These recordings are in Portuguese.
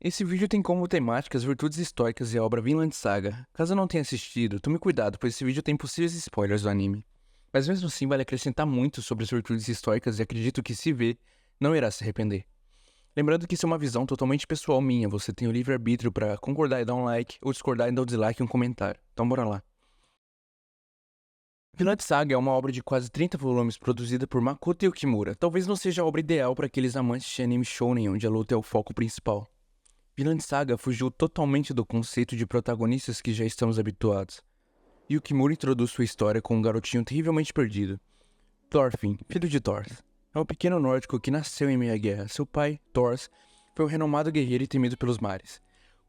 Esse vídeo tem como temática as virtudes estoicas e a obra Vinland Saga. Caso não tenha assistido, tome cuidado, pois esse vídeo tem possíveis spoilers do anime. Mas mesmo assim vale acrescentar muito sobre as virtudes estoicas e acredito que se ver, não irá se arrepender. Lembrando que isso é uma visão totalmente pessoal minha, você tem o livre-arbítrio para concordar e dar um like, ou discordar e dar um dislike e um comentário. Então bora lá. Vinland Saga é uma obra de quase 30 volumes produzida por Makoto Yukimura. Talvez não seja a obra ideal para aqueles amantes de anime shounen onde a luta é o foco principal. Vinland Saga fugiu totalmente do conceito de protagonistas que já estamos habituados. Yukimura introduz sua história com um garotinho terrivelmente perdido. Thorfinn, filho de Thor. É um pequeno nórdico que nasceu em meio à guerra. Seu pai, Thor, foi um renomado guerreiro e temido pelos mares.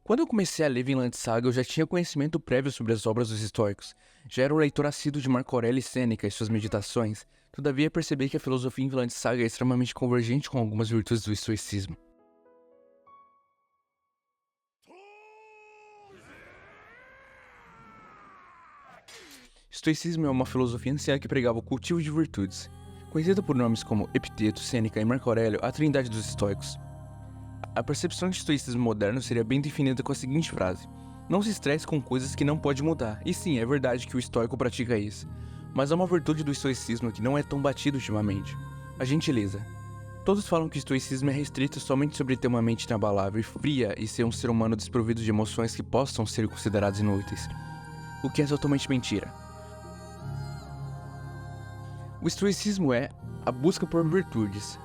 Quando eu comecei a ler Vinland Saga, eu já tinha conhecimento prévio sobre as obras dos estoicos. Já era um leitor assíduo de Marco Aurélio e Sêneca e suas meditações. Todavia, percebi que a filosofia em Vinland Saga é extremamente convergente com algumas virtudes do estoicismo. Estoicismo é uma filosofia anciã que pregava o cultivo de virtudes. Conhecida por nomes como Epiteto, Sêneca e Marco Aurélio, a trindade dos estoicos. A percepção de estoicismo moderno seria bem definida com a seguinte frase: não se estresse com coisas que não pode mudar. E sim, é verdade que o estoico pratica isso. Mas há uma virtude do estoicismo que não é tão batida ultimamente: a gentileza. Todos falam que o estoicismo é restrito somente sobre ter uma mente inabalável e fria e ser um ser humano desprovido de emoções que possam ser consideradas inúteis. O que é totalmente mentira. O estoicismo é a busca por virtudes,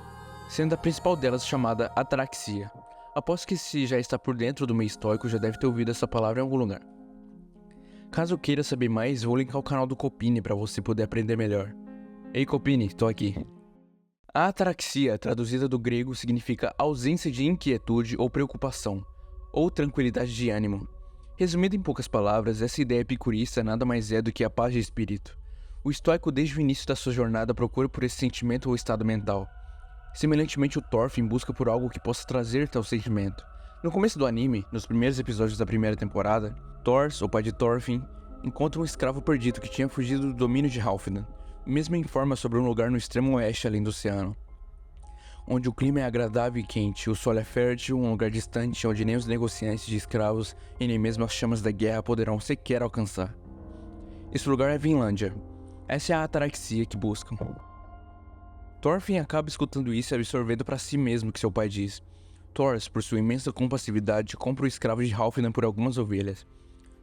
sendo a principal delas chamada ataraxia. Aposto que se já está por dentro do meio estoico, já deve ter ouvido essa palavra em algum lugar. Caso queira saber mais, vou linkar o canal do Copini para você poder aprender melhor. Ei Copini, tô aqui. A ataraxia, traduzida do grego, significa ausência de inquietude ou preocupação, ou tranquilidade de ânimo. Resumindo em poucas palavras, essa ideia epicurista nada mais é do que a paz de espírito. O estoico desde o início da sua jornada procura por esse sentimento ou estado mental. Semelhantemente, o Thorfinn busca por algo que possa trazer tal sentimento. No começo do anime, nos primeiros episódios da primeira temporada, Thor, o pai de Thorfinn, encontra um escravo perdido que tinha fugido do domínio de Halfdan. O mesmo informa sobre um lugar no extremo oeste além do oceano, onde o clima é agradável e quente, o solo é fértil, um lugar distante onde nem os negociantes de escravos e nem mesmo as chamas da guerra poderão sequer alcançar. Esse lugar é Vinlândia. Essa é a ataraxia que buscam. Thorfinn acaba escutando isso e absorvendo para si mesmo o que seu pai diz. Thor, por sua imensa compassividade, compra o escravo de Halfdan por algumas ovelhas.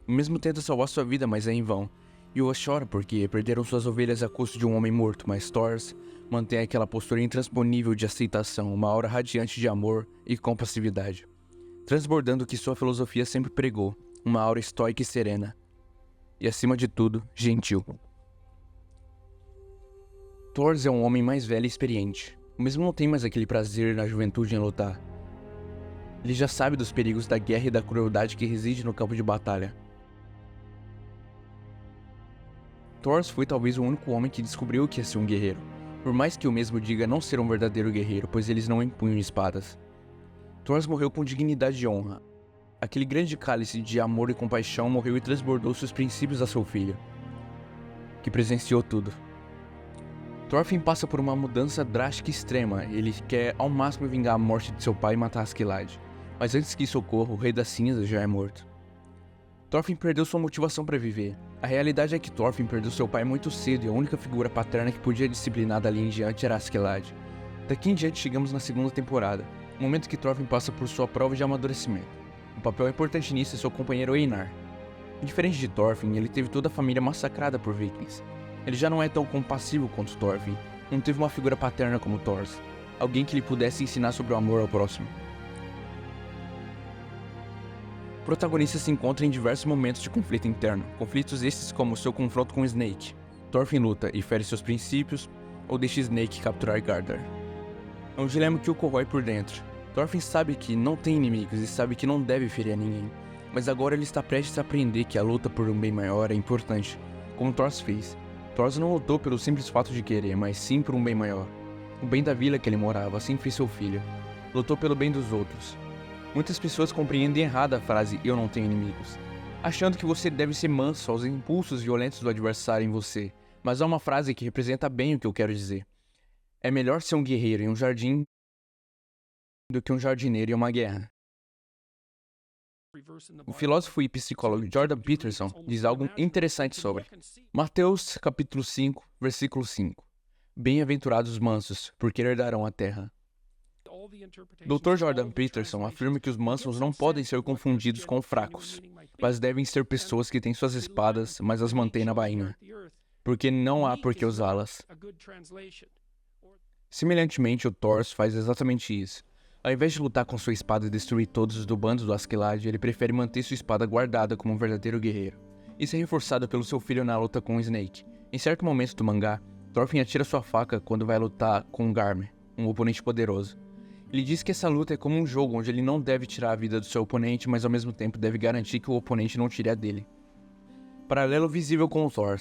O mesmo tenta salvar sua vida, mas é em vão. Yoa chora porque perderam suas ovelhas a custo de um homem morto, mas Thor mantém aquela postura intransponível de aceitação, uma aura radiante de amor e compassividade, transbordando o que sua filosofia sempre pregou, uma aura estoica e serena. E acima de tudo, gentil. Thor é um homem mais velho e experiente. O mesmo não tem mais aquele prazer na juventude em lutar. Ele já sabe dos perigos da guerra e da crueldade que reside no campo de batalha. Thor foi talvez o único homem que descobriu o que é ser um guerreiro, por mais que o mesmo diga não ser um verdadeiro guerreiro, pois eles não empunham espadas. Thor morreu com dignidade e honra. Aquele grande cálice de amor e compaixão morreu e transbordou seus princípios a seu filho, que presenciou tudo. Thorfinn passa por uma mudança drástica e extrema. Ele quer ao máximo vingar a morte de seu pai e matar Askeladd. Mas antes que isso ocorra, o Rei das Cinzas já é morto. Thorfinn perdeu sua motivação para viver. A realidade é que Thorfinn perdeu seu pai muito cedo e a única figura paterna que podia disciplinar dali em diante era Askeladd. Daqui em diante chegamos na segunda temporada, no momento que Thorfinn passa por sua prova de amadurecimento. Um papel importante nisso é seu companheiro Einar. Diferente de Thorfinn, ele teve toda a família massacrada por vikings. Ele já não é tão compassivo quanto Thorfinn, não teve uma figura paterna como Thor, alguém que lhe pudesse ensinar sobre o amor ao próximo. O protagonista se encontra em diversos momentos de conflito interno, conflitos esses como seu confronto com Snake. Thorfinn luta e fere seus princípios, ou deixa Snake capturar Gardar. É um dilema que o corrói por dentro. Thorfinn sabe que não tem inimigos e sabe que não deve ferir a ninguém, mas agora ele está prestes a aprender que a luta por um bem maior é importante, como Thor fez. Thor não lutou pelo simples fato de querer, mas sim por um bem maior. O bem da vila que ele morava, assim fez seu filho. Lutou pelo bem dos outros. Muitas pessoas compreendem errado a frase "eu não tenho inimigos", achando que você deve ser manso aos impulsos violentos do adversário em você. Mas há uma frase que representa bem o que eu quero dizer. É melhor ser um guerreiro em um jardim do que um jardineiro em uma guerra. O filósofo e psicólogo Jordan Peterson diz algo interessante sobre Mateus capítulo 5, versículo 5. Bem-aventurados os mansos, porque herdarão a terra. Dr. Jordan Peterson afirma que os mansos não podem ser confundidos com fracos, mas devem ser pessoas que têm suas espadas, mas as mantêm na bainha, porque não há por que usá-las. Semelhantemente, o Thor faz exatamente isso. Ao invés de lutar com sua espada e destruir todos do bando do Askeladd, ele prefere manter sua espada guardada como um verdadeiro guerreiro. Isso é reforçado pelo seu filho na luta com o Snake. Em certo momento do mangá, Thorfinn atira sua faca quando vai lutar com Garm, um oponente poderoso. Ele diz que essa luta é como um jogo onde ele não deve tirar a vida do seu oponente, mas ao mesmo tempo deve garantir que o oponente não tire a dele. Paralelo visível com o Thor.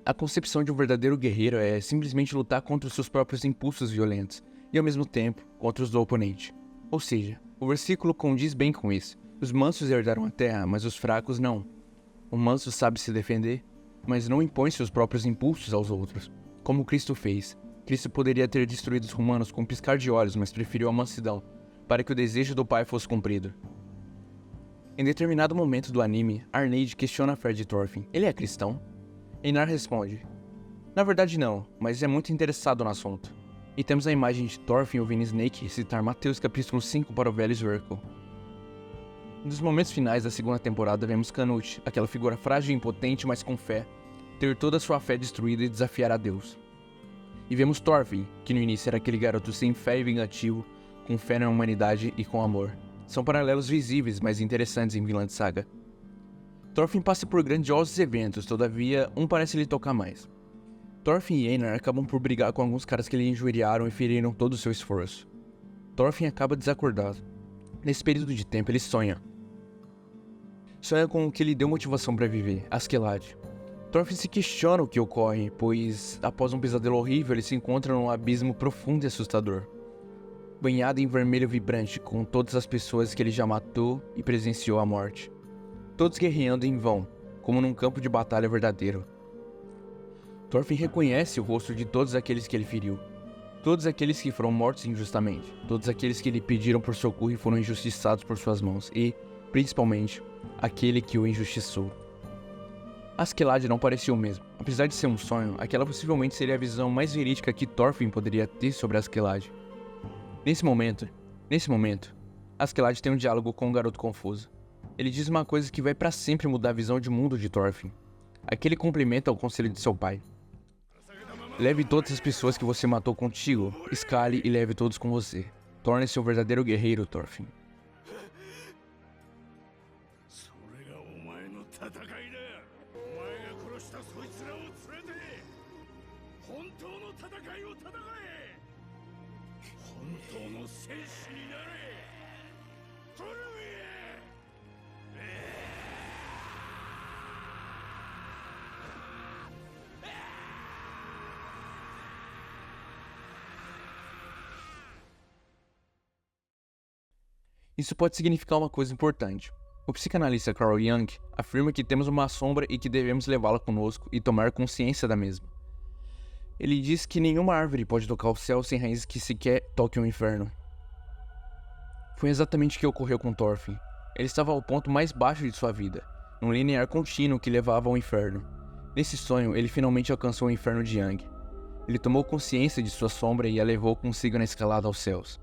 A concepção de um verdadeiro guerreiro é simplesmente lutar contra os seus próprios impulsos violentos, e ao mesmo tempo contra os do oponente. Ou seja, o versículo condiz bem com isso. Os mansos herdarão a terra, mas os fracos não. O manso sabe se defender, mas não impõe seus próprios impulsos aos outros, como Cristo fez. Cristo poderia ter destruído os romanos com um piscar de olhos, mas preferiu a mansidão, para que o desejo do Pai fosse cumprido. Em determinado momento do anime, Arneid questiona a fé de Thorfinn. Ele é cristão? Einar responde: na verdade não, mas é muito interessado no assunto. E temos a imagem de Thorfinn ouvindo Snake recitar Mateus capítulo 5 para o velho Sverkel. Nos momentos finais da segunda temporada vemos Canute, aquela figura frágil e impotente, mas com fé, ter toda a sua fé destruída e desafiar a Deus. E vemos Thorfinn, que no início era aquele garoto sem fé e vingativo, com fé na humanidade e com amor. São paralelos visíveis, mas interessantes em Vinland Saga. Thorfinn passa por grandiosos eventos, todavia um parece lhe tocar mais. Thorfinn e Einar acabam por brigar com alguns caras que lhe injuriaram e feriram todo o seu esforço. Thorfinn acaba desacordado. Nesse período de tempo ele sonha. Sonha com o que lhe deu motivação para viver, Askeladd. Thorfinn se questiona o que ocorre, pois após um pesadelo horrível ele se encontra num abismo profundo e assustador. Banhado em vermelho vibrante com todas as pessoas que ele já matou e presenciou a morte. Todos guerreando em vão, como num campo de batalha verdadeiro. Thorfinn reconhece o rosto de todos aqueles que ele feriu. Todos aqueles que foram mortos injustamente. Todos aqueles que lhe pediram por socorro e foram injustiçados por suas mãos. E, principalmente, aquele que o injustiçou. Askeladd não parecia o mesmo. Apesar de ser um sonho, aquela possivelmente seria a visão mais verídica que Thorfinn poderia ter sobre Askeladd. Nesse momento, Askeladd tem um diálogo com um garoto confuso. Ele diz uma coisa que vai pra sempre mudar a visão de mundo de Thorfinn. Aquele cumprimenta ao conselho de seu pai. Leve todas as pessoas que você matou contigo, escale e leve todos com você. Torne-se um verdadeiro guerreiro, Thorfinn. Isso pode significar uma coisa importante. O psicanalista Carl Jung afirma que temos uma sombra e que devemos levá-la conosco e tomar consciência da mesma. Ele diz que nenhuma árvore pode tocar o céu sem raízes que sequer toquem o inferno. Foi exatamente o que ocorreu com Thorfinn. Ele estava ao ponto mais baixo de sua vida, num linear contínuo que levava ao inferno. Nesse sonho, ele finalmente alcançou o inferno de Jung. Ele tomou consciência de sua sombra e a levou consigo na escalada aos céus.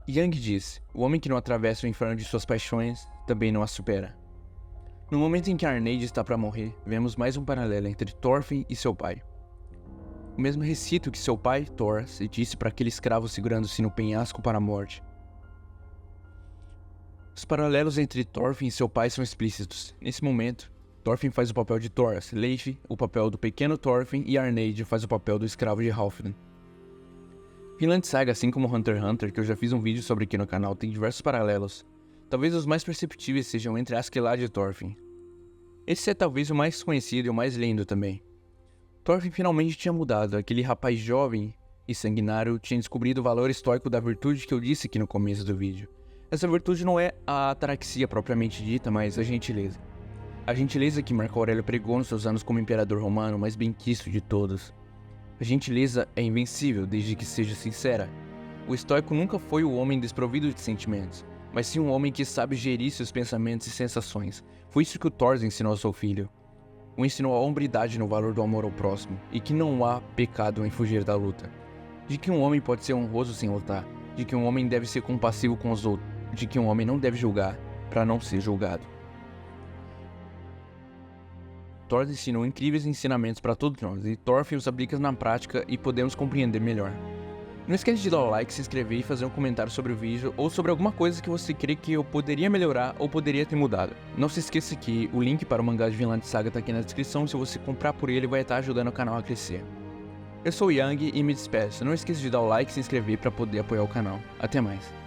Jung disse: o homem que não atravessa o inferno de suas paixões, também não a supera. No momento em que Arneid está para morrer, vemos mais um paralelo entre Thorfinn e seu pai. O mesmo recito que seu pai, Thor, se disse para aquele escravo segurando-se no penhasco para a morte. Os paralelos entre Thorfinn e seu pai são explícitos. Nesse momento, Thorfinn faz o papel de Thor, Leif o papel do pequeno Thorfinn e Arneid faz o papel do escravo de Halfdan. Vinland Saga, assim como Hunter x Hunter, que eu já fiz um vídeo sobre aqui no canal, tem diversos paralelos. Talvez os mais perceptíveis sejam entre Askeladd e Thorfinn. Esse é talvez o mais conhecido e o mais lindo também. Thorfinn finalmente tinha mudado, aquele rapaz jovem e sanguinário tinha descobrido o valor estoico da virtude que eu disse aqui no começo do vídeo. Essa virtude não é a ataraxia propriamente dita, mas a gentileza. A gentileza que Marco Aurélio pregou nos seus anos como imperador romano, mais benquisto de todos. A gentileza é invencível desde que seja sincera. O estoico nunca foi o homem desprovido de sentimentos. mas sim um homem que sabe gerir seus pensamentos e sensações. Foi isso que o Thor ensinou ao seu filho. O ensinou a hombridade no valor do amor ao próximo, e que não há pecado em fugir da luta. De que um homem pode ser honroso sem lutar, de que um homem deve ser compassivo com os outros, de que um homem não deve julgar para não ser julgado. Thor ensinou incríveis ensinamentos para todos nós, e Thor os aplica na prática e podemos compreender melhor. Não esquece de dar o like, se inscrever e fazer um comentário sobre o vídeo ou sobre alguma coisa que você crê que eu poderia melhorar ou poderia ter mudado. Não se esqueça que o link para o mangá de Vinland Saga está aqui na descrição, se você comprar por ele vai estar ajudando o canal a crescer. Eu sou o Yang e me despeço, não esqueça de dar o like e se inscrever para poder apoiar o canal. Até mais.